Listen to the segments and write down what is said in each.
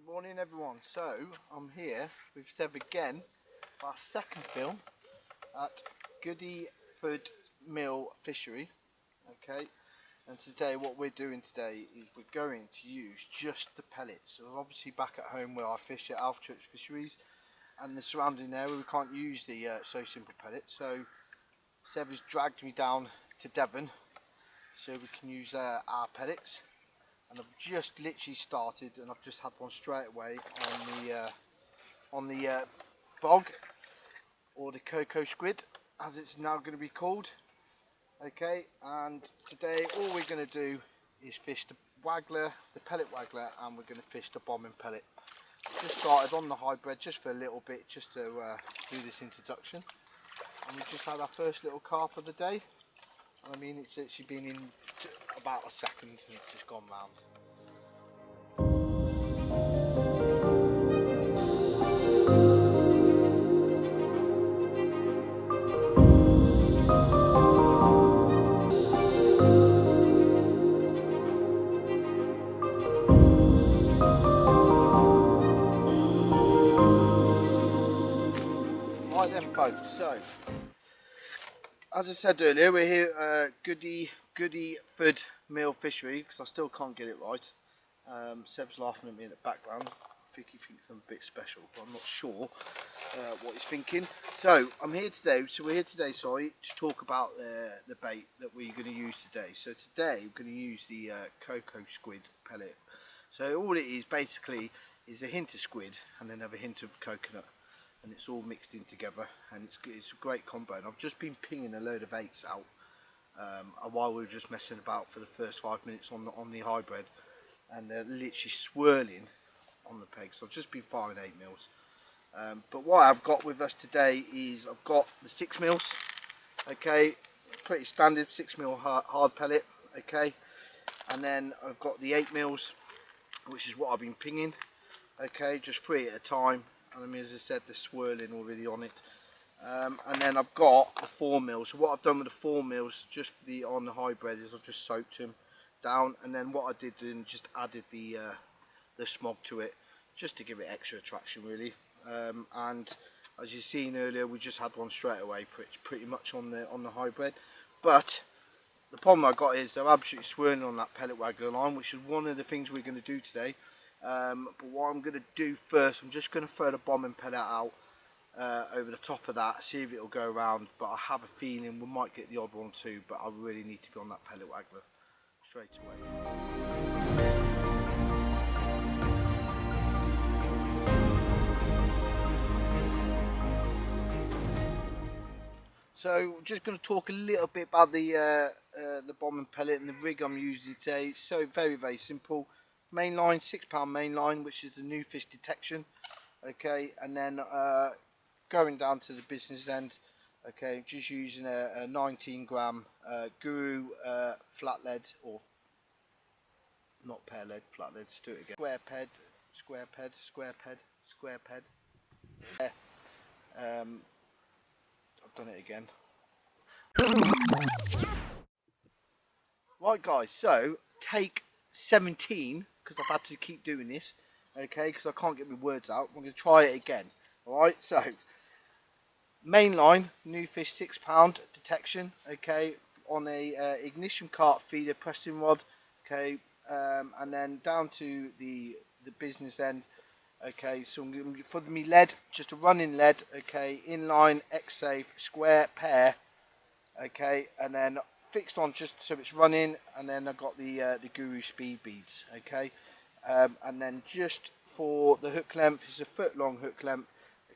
Morning everyone, so I'm here with Seb again for our second film at Goodeyford Mill Fishery. Okay, and today what we're doing today is we're going to use just the pellets. So obviously back at home where I fish at Alf Church Fisheries and the surrounding area we can't use the So Simple pellets, so Seb has dragged me down to Devon so we can use our pellets. And I've just literally started, and I've just had one straight away on the bog, or the cocoa squid, as it's now going to be called. Okay, and today all we're going to do is fish the wagler, the pellet wagler, and we're going to fish the bombing pellet. Just started on the hybrid just for a little bit, just to do this introduction. And we've just had our first little carp of the day. I mean, it's actually been in about a second and it's just gone round. Right then folks, so as I said earlier, we're here at Goodeyford Mill Fishery, because I still can't get it right. Seb's laughing at me in the background. I think he thinks I'm a bit special, but I'm not sure what he's thinking. So we're here today, to talk about the bait that we're going to use today. So today we're going to use the cocoa squid pellet. So all it is basically is a hint of squid and then have a hint of coconut. And it's all mixed in together, and it's a great combo. And I've just been pinging a load of 8s out while we were just messing about for the first 5 minutes on the hybrid, and they're literally swirling on the pegs. So I've just been firing 8 mils. But what I've got with us today is I've got the 6 mils. Okay, pretty standard 6 mil hard pellet. Okay, and then I've got the 8 mils, which is what I've been pinging. Okay, just 3 at a time. And I mean, as I said, they're swirling already on it. And then I've got the 4 mils. So what I've done with the 4 mils, just for on the hybrid, is I've just soaked them down. And then what I did then, just added the smog to it, just to give it extra attraction, really. And as you've seen earlier, we just had one straight away, pretty much on the hybrid. But the problem I got is they're absolutely swirling on that pellet waggler line, which is one of the things we're going to do today. But what I'm going to do first, I'm just going to throw the bombing pellet out over the top of that, see if it'll go around. But I have a feeling we might get the odd one too, but I really need to be on that pellet waggler straight away. So I'm just going to talk a little bit about the bombing pellet and the rig I'm using today. So very simple. Main line, £6 main line, which is the new fish detection. Okay, and then going down to the business end. Okay, just using a 19-gram Guru flat lead, or not pear lead, flat lead. Let's do it again. Square ped. I've done it again. Right guys, so take 17, because I've had to keep doing this, okay, because I can't get my words out. I'm going to try it again. Alright, so main line, new fish, £6 detection, okay, on a ignition cart feeder pressing rod, okay, and then down to the business end. Okay, so I'm going to for me lead, just a running lead, okay, inline, X-safe, square pair, okay, and then fixed on just so it's running, and then I've got the Guru speed beads, okay, and then just for the hook length, it's a foot long hook length,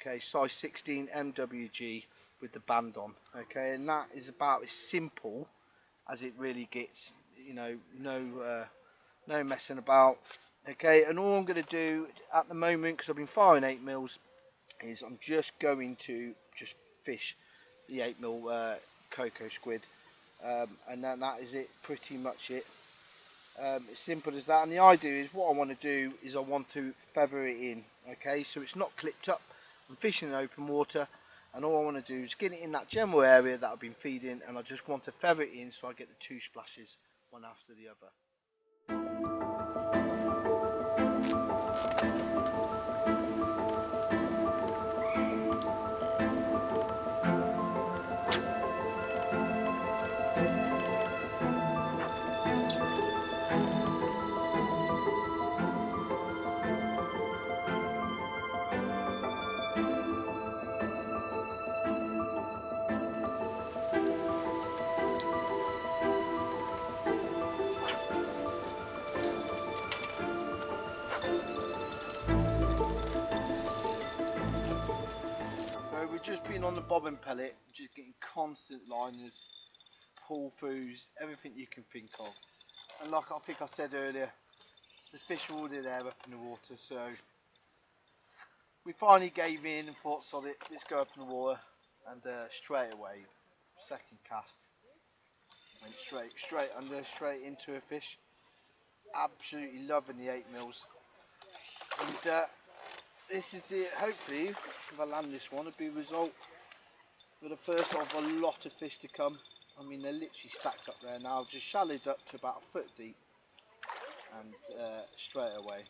okay, size 16 MWG with the band on, okay, and that is about as simple as it really gets, you know, no messing about, okay. And all I'm going to do at the moment, because I've been firing 8mm, is I'm just going to just fish the 8mm cocoa squid, and then that is it, pretty much it. As simple as that. And the idea is, what I want to do is I want to feather it in, okay, so it's not clipped up. I'm fishing in open water, and all I want to do is get it in that general area that I've been feeding, and I just want to feather it in so I get the 2 splashes, one after the other. So we've just been on the bobbin pellet, just getting constant liners, pull throughs, everything you can think of. And like I think I said earlier, the fish were already there up in the water, so we finally gave in and thought, sod it, let's go up in the water. And straight away, second cast, went straight under, straight into a fish. Absolutely loving the 8mm. And this is the, hopefully, if I land this one, it'll be a result for the first of a lot of fish to come. I mean, they're literally stacked up there now, just shallowed up to about a foot deep, and straight away.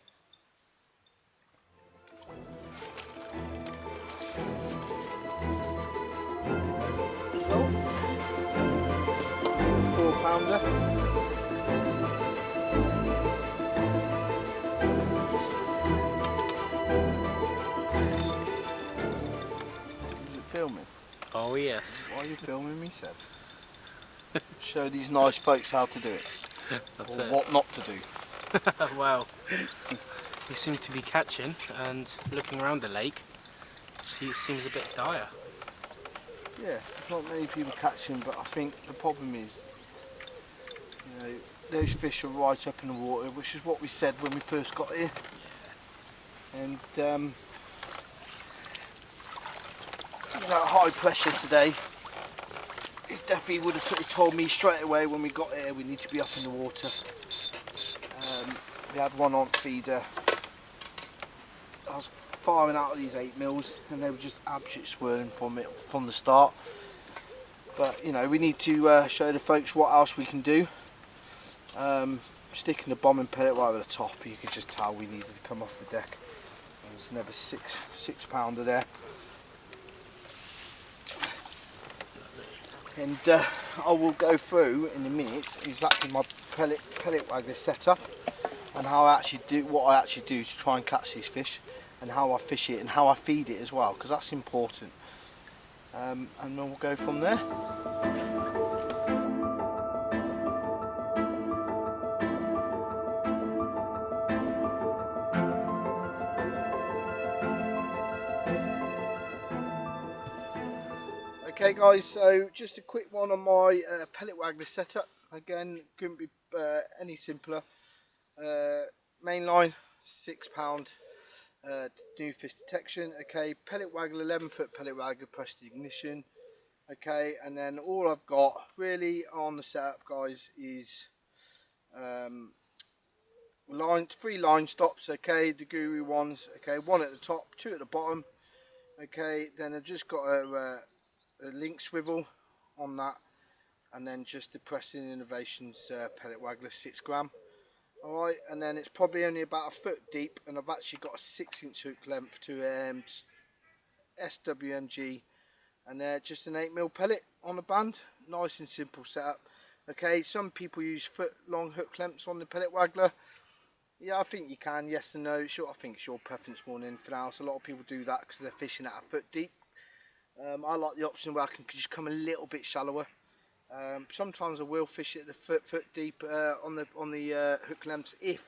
Result, 4-pounder. Filming? Oh yes. Why are you filming me, Seb? Show these nice folks how to do it. That's or it. what not to do. Well, we seem to be catching, and looking around the lake, it seems a bit dire. Yes, there's not many people catching, but I think the problem is, you know, those fish are right up in the water, which is what we said when we first got here. And you know, high pressure today. It definitely would have told me straight away when we got here we need to be up in the water. We had one on feeder. I was firing out of these 8mm and they were just absolutely swirling from the start. But you know, we need to show the folks what else we can do. Sticking the bombing pellet right at the top, you could just tell we needed to come off the deck. And there's another six-pounder there. And I will go through in a minute exactly my pellet wagler setup and how I actually do what I actually do to try and catch these fish, and how I fish it and how I feed it as well, because that's important. And then we'll go from there. Okay guys, so just a quick one on my pellet wagler setup. Again, couldn't be any simpler. Main line, £6 new fish detection. Okay, pellet wagler, 11-foot pellet wagler, pressed ignition. Okay, and then all I've got really on the setup, guys, is three line stops. Okay, the guru ones. Okay, one at the top, two at the bottom. Okay, then I've just got a link swivel on that, and then just the Pressing Innovations pellet wagler, 6 gram. Alright, and then it's probably only about a foot deep, and I've actually got a 6-inch hook length to SWMG, and just an 8mm pellet on the band. Nice and simple setup. Okay, some people use foot long hook lengths on the pellet wagler. Yeah, I think you can, yes and no. Sure, I think it's your preference more than anything else. A lot of people do that because they're fishing at a foot deep. I like the option where I can just come a little bit shallower. Sometimes I will fish it at the foot deep on the hook lengths if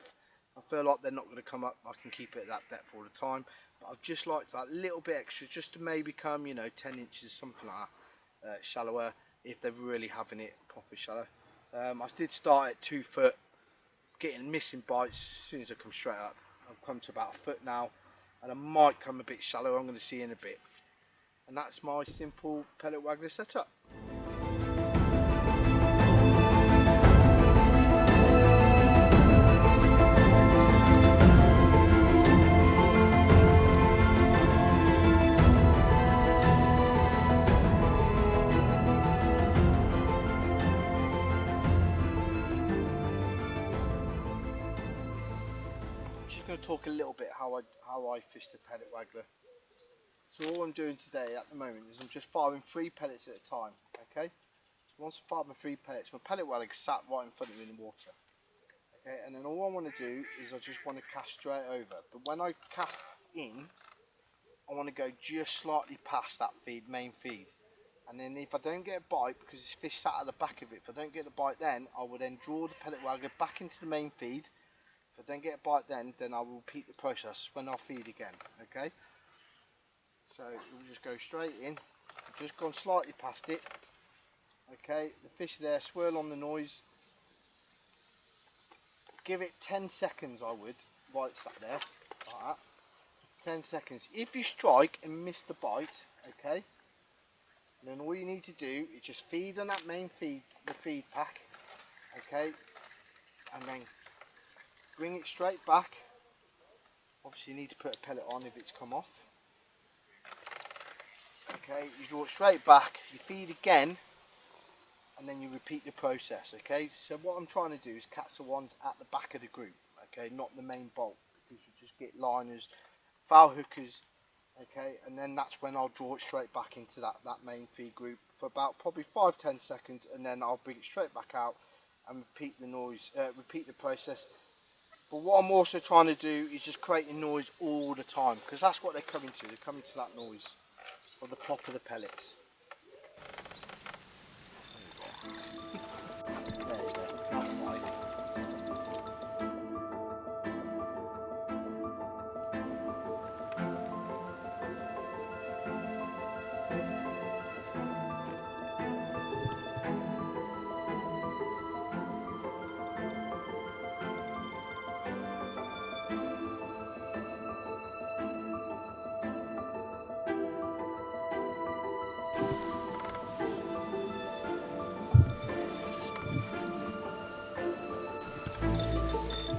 I feel like they're not going to come up. I can keep it at that depth all the time, but I've just liked that little bit extra just to maybe come, you know, 10 inches, something like that, shallower if they're really having it proper shallow. I did start at 2 foot, missing bites as soon as I come straight up. I've come to about 1 foot now, and I might come a bit shallower. I'm going to see in a bit. And that's my simple pellet waggler setup. Going to talk a little bit how I fish the pellet waggler. So all I'm doing today at the moment is I'm just firing 3 pellets at a time. Okay. So once I fire my 3 pellets, my pellet waggler sat right in front of me in the water. Okay. And then all I want to do is I just want to cast straight over. But when I cast in, I want to go just slightly past that main feed. And then if I don't get a bite, because this fish sat at the back of it, if I don't get the bite, then I will then draw the pellet waggler back into the main feed. If I don't get a bite then I will repeat the process when I feed again, okay? So we'll just go straight in. I've just gone slightly past it, okay? The fish there, swirl on the noise. Give it 10 seconds I would, while it's sat there, like that. 10 seconds. If you strike and miss the bite, okay? Then all you need to do is just feed on that main feed, the feed pack, okay? And then bring it straight back. Obviously you need to put a pellet on if it's come off. Okay, you draw it straight back, you feed again, and then you repeat the process, okay? So what I'm trying to do is catch the ones at the back of the group, okay, not the main bulk, because you just get liners, foul hookers, okay, and then that's when I'll draw it straight back into that main feed group for about probably 5-10 seconds, and then I'll bring it straight back out and repeat the process. But what I'm also trying to do is just create a noise all the time, because that's what they're coming to. They're coming to that noise of the plop of the pellets. There you go. That's right.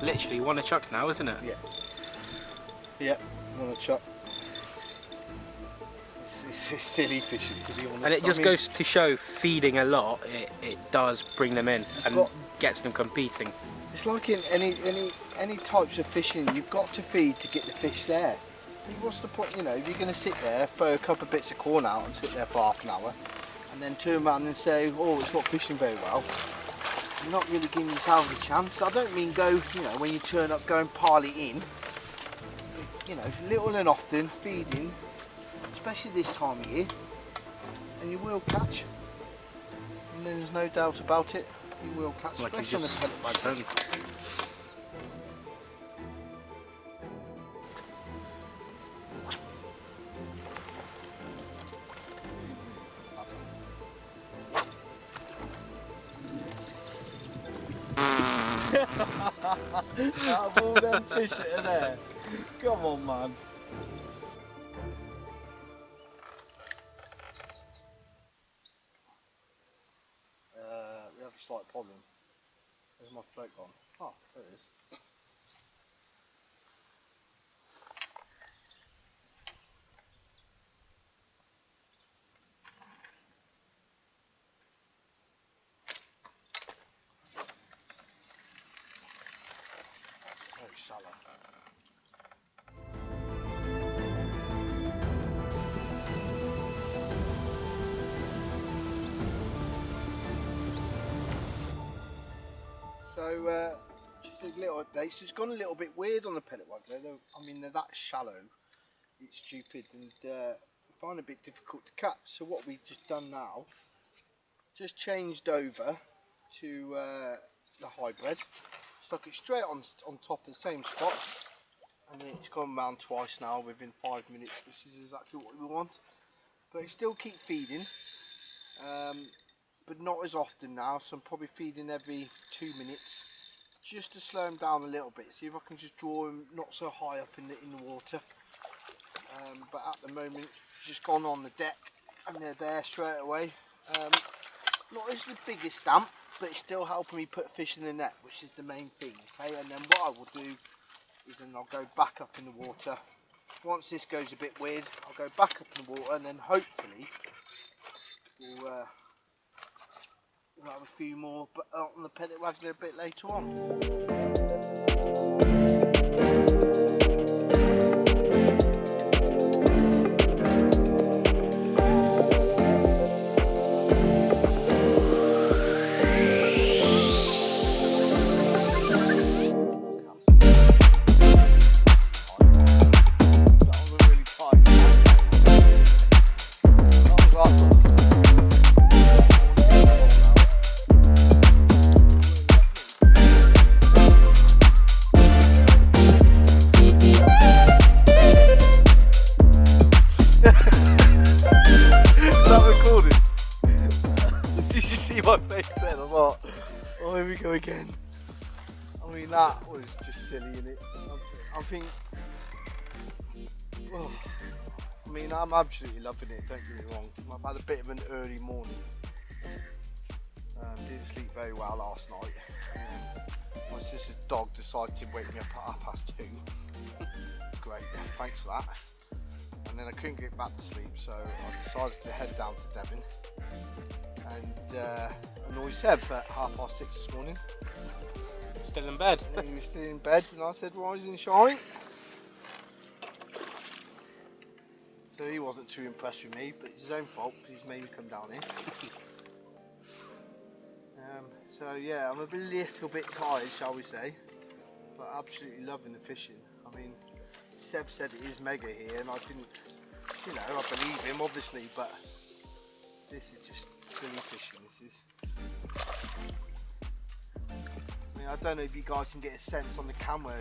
Literally one a chuck now, isn't it? Yeah. Yeah, I'm on a chuck. It's silly fishing, to be honest. And it just goes to show, feeding a lot, it does bring them in and gets them competing. It's like in any types of fishing, you've got to feed to get the fish there. What's the point, you know, if you're going to sit there, throw a couple of bits of corn out and sit there for half an hour, and then turn around and say, oh, it's not fishing very well, you're not really giving yourself a chance. I don't mean go, you know, when you turn up, go and pile it in. You know, little and often, feeding, especially this time of year, and you will catch. And there's no doubt about it, you will catch, like especially on the pellet waggler. Out of all them fish that are there, come on, man. We have a slight problem. Where's my float gone? Oh, there it is. Very shallow. So, just a little update. So it's gone a little bit weird on the pellet waggler. I mean, they're that shallow. It's stupid and I find it a bit difficult to catch. So what we've just done now, just changed over to the hybrid. stuck it straight on top of the same spot, and it's gone round twice now within 5 minutes, which is exactly what we want. But I still keep feeding, but not as often now, so I'm probably feeding every 2 minutes, just to slow him down a little bit, see if I can just draw him not so high up in the water. But at the moment, he's just gone on the deck and they're there straight away. Not as the biggest stamp, but it's still helping me put fish in the net, which is the main thing. Okay, and then what I will do is then I'll go back up in the water. Once this goes a bit weird, I'll go back up in the water, and then hopefully we'll have a few more on the pellet wagler a bit later on. My face then, I thought, oh, here we go again. I mean, that was just silly, innit? I think, oh, I mean, I'm absolutely loving it, don't get me wrong. I've had a bit of an early morning. Didn't sleep very well last night. My sister's dog decided to wake me up at 2:30. Great, thanks for that. And then I couldn't get back to sleep, so I decided to head down to Devon. And I know he said at 6:30 this morning. Still in bed. And he was still in bed, and I said, rise and shine. So he wasn't too impressed with me, but it's his own fault because he's made me come down here. So yeah, I'm a little bit tired, shall we say, but absolutely loving the fishing. I mean, Seb said it is mega here, and I didn't, you know, I believe him obviously, but this is just silly fishing. This is, I mean, I don't know if you guys can get a sense on the camera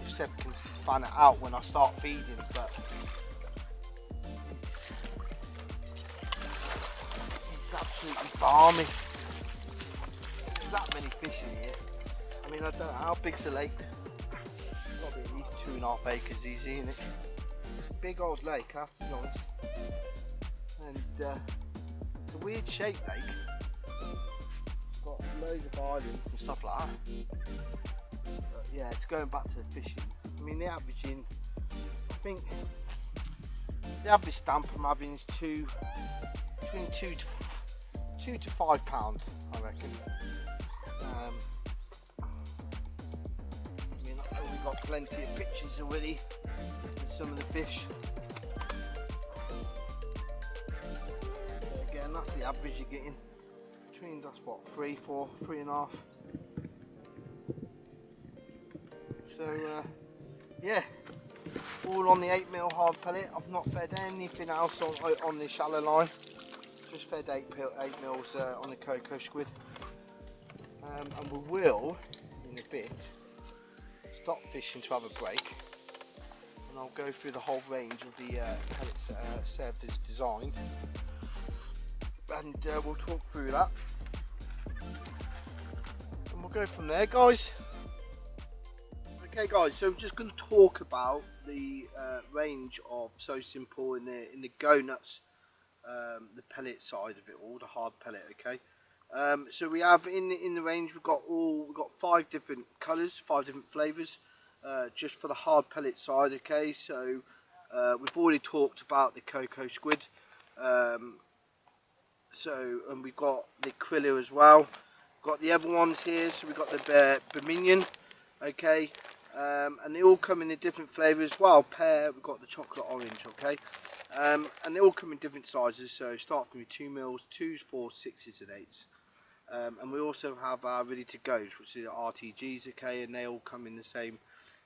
if Seb can fan it out when I start feeding, but it's absolutely balmy. There's that many fish in here. I mean, I don't know how big's the lake. Probably at least 2.5 acres easy, isn't it? Big old lake, I have to be honest. And it's a weird shaped lake. It's got loads of islands and stuff like that. But yeah, it's going back to the fishing. I mean, the averaging, I think the average stamp I'm having is between 2 to 5 pound, I reckon. I mean, we've got plenty of pictures already of some of the fish. But again, that's the average you're getting. Between, that's what, 3, 4, 3.5. So yeah, all on the 8mm hard pellet. I've not fed anything else on the shallow line. Just fed 8mm on the cocoa squid. And we will, in a bit, stop fishing to have a break, and I'll go through the whole range of the pellets that Seb has designed, and we'll talk through that, and we'll go from there, guys. Okay, guys, so we're just going to talk about the range of So Simple in the Go Nuts, the pellet side of it all, the hard pellet. Okay. So we have in the range we've got 5 different colours, 5 different flavours, just for the hard pellet side. Okay, so we've already talked about the cocoa squid, and we've got the kriller as well. We've got the other ones here, so we've got the Berminion, okay, and they all come in a different flavour as well. Pear, we've got the chocolate orange, okay, and they all come in different sizes. So start from your 2mm, 2s, 4s, 6s, and 8s. And we also have our ready to goes, which are RTGs, okay, and they all come in the same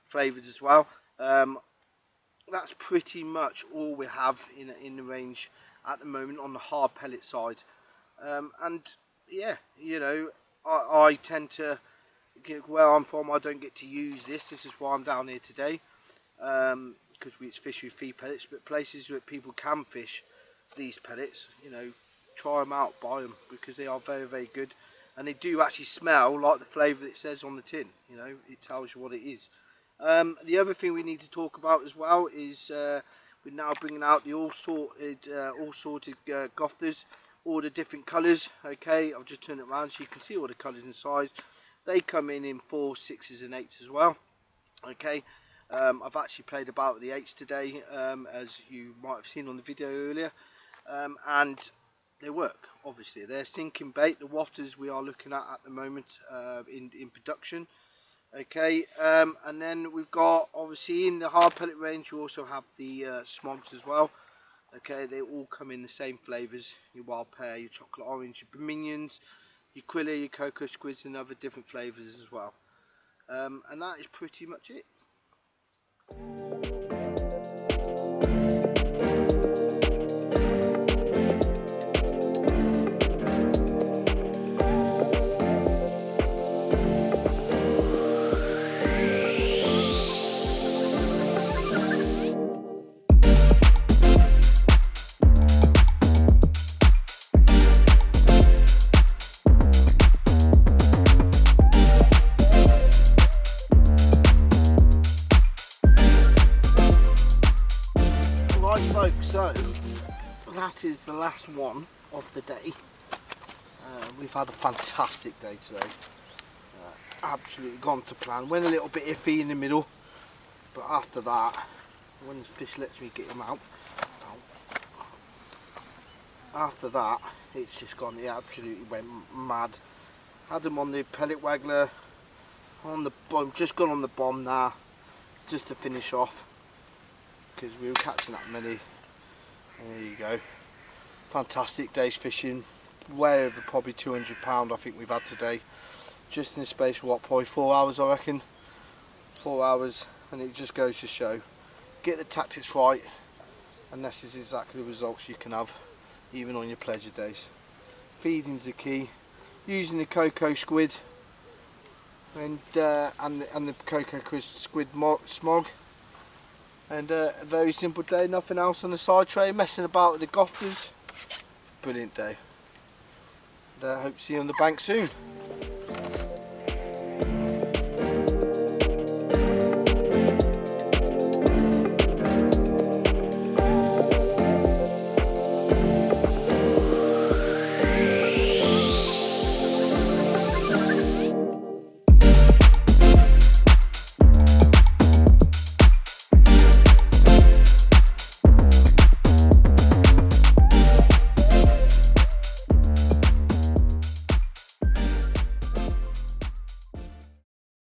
flavours as well. That's pretty much all we have in the range at the moment on the hard pellet side. And yeah, you know, I tend to where I'm from, I don't get to use this. This is why I'm down here today, because it's fish with feed pellets. But places where people can fish these pellets, you know, try them out, buy them, because they are very, very good, and they do actually smell like the flavour it says on the tin. You know, it tells you what it is. The other thing we need to talk about as well is we're now bringing out the all sorted gofters, all the different colours. Okay, I've just turned it around so you can see all the colours inside. They come in 4s, 6s and 8s as well. Okay, I've actually played about with the 8s today, as you might have seen on the video earlier, and they work. Obviously they're sinking bait. The wafters we are looking at the moment in production. Okay, and then we've got, obviously in the hard pellet range, you also have the smogs as well. Okay, they all come in the same flavours: your wild pear, your chocolate orange, your minions, your quilla, your cocoa squids, and other different flavours as well. And that is pretty much it. Right folks, so that is the last one of the day. We've had a fantastic day today. Absolutely gone to plan. Went a little bit iffy in the middle, but after that, when the fish lets me get him out, after that it's just gone, it absolutely went mad. Had him on the pellet wagler, on the bomb, just gone on the bomb now, just to finish off, because we were catching that many. And there you go, fantastic day's fishing, way over probably 200 pound I think we've had today, just in the space of what, probably 4 hours I reckon, 4 hours. And it just goes to show, get the tactics right and this is exactly the results you can have even on your pleasure days. Feeding's the key, using the cocoa squid and the cocoa squid smog. And a very simple day, nothing else on the side tray, messing about with the gofters. Brilliant day. And hope to see you on the bank soon.